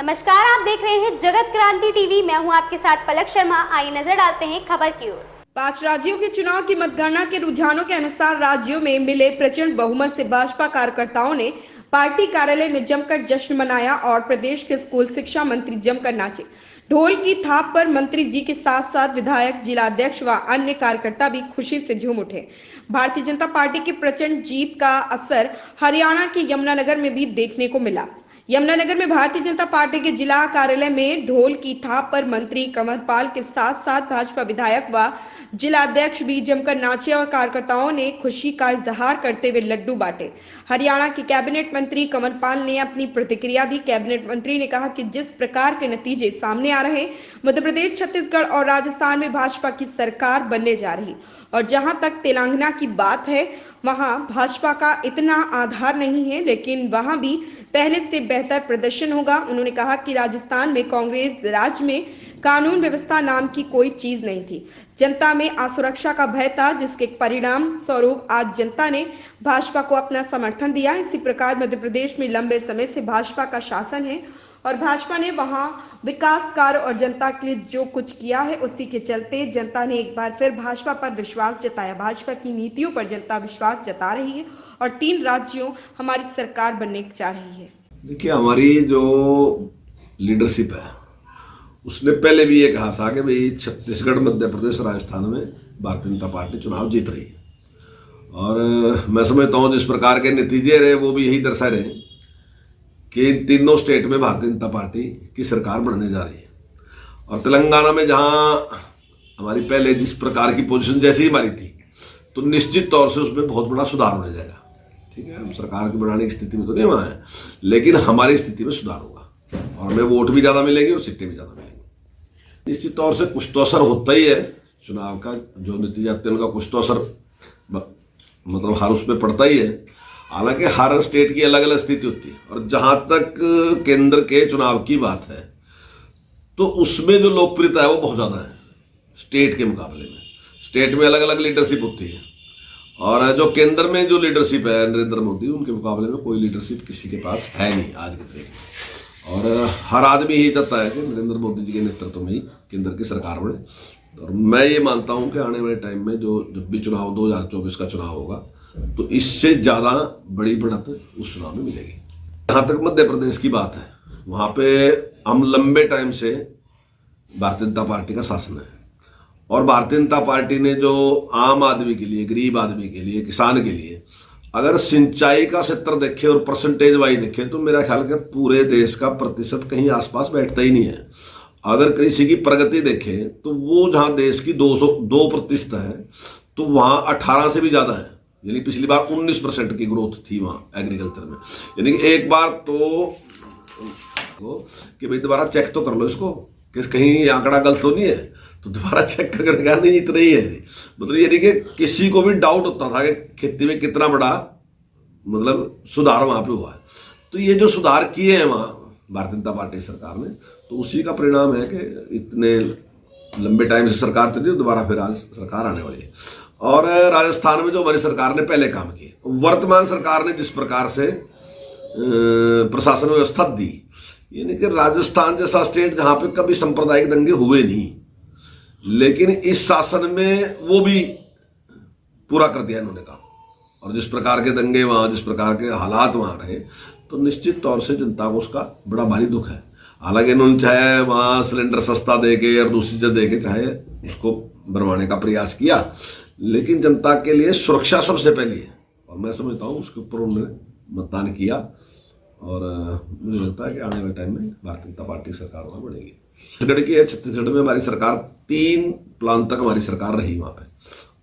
नमस्कार, आप देख रहे हैं जगत क्रांति टीवी। मैं हूं आपके साथ पलक शर्मा। आइए नजर डालते हैं खबर की ओर। 5 राज्यों के चुनाव की मतगणना के रुझानों के अनुसार राज्यों में मिले प्रचंड बहुमत से भाजपा कार्यकर्ताओं ने पार्टी कार्यालय में जमकर जश्न मनाया और प्रदेश के स्कूल शिक्षा मंत्री जमकर नाचे। ढोल की थाप पर मंत्री जी के साथ साथ विधायक, जिलाध्यक्ष व अन्य कार्यकर्ता भी खुशी से झूम उठे। भारतीय जनता पार्टी की प्रचंड जीत का असर हरियाणा के यमुनानगर में भी देखने को मिला। यमुनानगर में भारतीय जनता पार्टी के जिला कार्यालय में ढोल की थाप पर मंत्री कंवर पाल के साथ साथ भाजपा विधायक व जिलाध्यक्ष भी जमकर नाचे और कार्यकर्ताओं ने खुशी का इजहार करते हुए लड्डू बांटे। हरियाणा के कैबिनेट मंत्री कंवर पाल ने अपनी प्रतिक्रिया दी। कैबिनेट मंत्री ने कहा कि जिस प्रकार के नतीजे सामने आ रहे, मध्य प्रदेश, छत्तीसगढ़ और राजस्थान में भाजपा की सरकार बनने जा रही और जहां तक तेलंगाना की बात है, वहां भाजपा का इतना आधार नहीं है, लेकिन वहां भी पहले से बेहतर प्रदर्शन होगा। उन्होंने कहा कि राजस्थान में कांग्रेस राज में कानून व्यवस्था नाम की कोई चीज नहीं थी। जनता में असुरक्षा का भय था, जिसके परिणाम स्वरूप आज जनता ने भाजपा को अपना समर्थन दिया। इसी प्रकार मध्य प्रदेश में लंबे समय से भाजपा का शासन है और भाजपा ने वहां विकास कार्य और जनता के लिए जो कुछ किया है, उसी के चलते जनता ने एक बार फिर भाजपा पर विश्वास जताया। भाजपा की नीतियों पर जनता विश्वास जता रही है और 3 राज्यों हमारी सरकार बनने जा रही है। देखिए, हमारी जो लीडरशिप है उसने पहले भी ये कहा था कि भाई छत्तीसगढ़, मध्य प्रदेश, राजस्थान में भारतीय जनता पार्टी चुनाव जीत रही है और मैं समझता हूँ जिस प्रकार के नतीजे रहे वो भी यही दर्शा रहे कि इन तीनों स्टेट में भारतीय जनता पार्टी की सरकार बनने जा रही है। और तेलंगाना में जहाँ हमारी पहले जिस प्रकार की पोजीशन जैसी ही हमारी थी, तो निश्चित तौर से उसमें बहुत बड़ा सुधार होने जाएगा। ठीक है, हम सरकार की बनाने की स्थिति में तो नहीं वहाँ है, लेकिन हमारी स्थिति में सुधार होगा और हमें वोट भी ज़्यादा मिलेगी और सीटें भी ज़्यादा मिलेंगी। निश्चित तौर से कुछ तो असर होता ही है, चुनाव का जो नतीजा आते हैं उनका कुछ तो असर मतलब हर उसमें पड़ता ही है। हालांकि हर स्टेट की अलग अलग स्थिति होती है और जहाँ तक केंद्र के चुनाव की बात है तो उसमें जो लोकप्रियता है वो बहुत ज़्यादा है स्टेट के मुकाबले में। स्टेट में अलग अलग लीडरशिप होती है और जो केंद्र में जो लीडरशिप है नरेंद्र मोदी, उनके मुकाबले में कोई लीडरशिप किसी के पास है नहीं आज के तारीख में। और हर आदमी यही चाहता है कि नरेंद्र मोदी जी के नेतृत्व में ही केंद्र की सरकार बने। और मैं ये मानता हूँ कि आने वाले टाइम में जब भी चुनाव 2024 का चुनाव होगा तो इससे ज़्यादा बड़ी बढ़त उस चुनाव में मिलेगी। जहाँ तक मध्य प्रदेश की बात है, वहाँ पे हम लंबे टाइम से भारतीय जनता पार्टी का शासन है और भारतीय जनता पार्टी ने जो आम आदमी के लिए, गरीब आदमी के लिए, किसान के लिए अगर सिंचाई का क्षेत्र देखे और परसेंटेज वाइज देखे तो मेरा ख्याल है पूरे देश का प्रतिशत कहीं आसपास बैठता ही नहीं है। अगर किसी की प्रगति देखे तो वो जहाँ देश की 202% है तो वहाँ 18 से भी ज़्यादा है। यानी पिछली बार 19% की ग्रोथ थी वहाँ एग्रीकल्चर में। यानी कि एक बार तो कि भाई दोबारा चेक तो कर लो इसको कि कहीं ये आंकड़ा गलत तो नहीं है, तो दोबारा चेक करके कहा नहीं इतना ही है। मतलब यानी कि किसी को भी डाउट होता था कि खेती में कितना बड़ा मतलब सुधार वहाँ पे हुआ है। तो ये जो सुधार किए हैं वहाँ भारतीय जनता पार्टी सरकार ने, तो उसी का परिणाम है कि इतने लंबे टाइम से सरकार चली, दोबारा फिर आज सरकार आने वाली है। और राजस्थान में जो हमारी सरकार ने पहले काम किए, वर्तमान सरकार ने जिस प्रकार से प्रशासन व्यवस्था दी, यानी कि राजस्थान जैसा स्टेट जहाँ पे कभी सांप्रदायिक दंगे हुए नहीं, लेकिन इस शासन में वो भी पूरा कर दिया इन्होंने काम। और जिस प्रकार के दंगे वहाँ, जिस प्रकार के हालात वहाँ रहे, तो निश्चित तौर से जनता को उसका बड़ा भारी दुख है। हालांकि इन्होंने चाहे वहाँ सिलेंडर सस्ता दे के और दूसरी चीज़ दे के चाहे उसको भरवाने का प्रयास किया, लेकिन जनता के लिए सुरक्षा सबसे पहली है और मैं समझता हूँ उसके ऊपर उन्होंने मतदान किया और मुझे लगता है कि आने वाले टाइम में भारतीय जनता पार्टी सरकार वहाँ बढ़ेगी। छत्तीसगढ़ की है, छत्तीसगढ़ में हमारी सरकार 3 प्लान तक हमारी सरकार रही वहाँ पे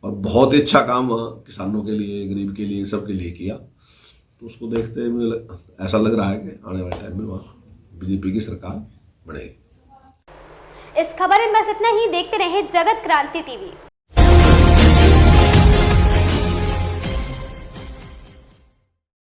और बहुत ही अच्छा काम वहाँ किसानों के लिए, गरीब के लिए, सबके लिए किया। तो उसको देखते हुए मुझे ऐसा लग रहा है कि आने वाले टाइम में वहाँ बीजेपी की सरकार बढ़ेगी। इस खबर में बस इतना ही। देखते रहे जगत क्रांति टीवी।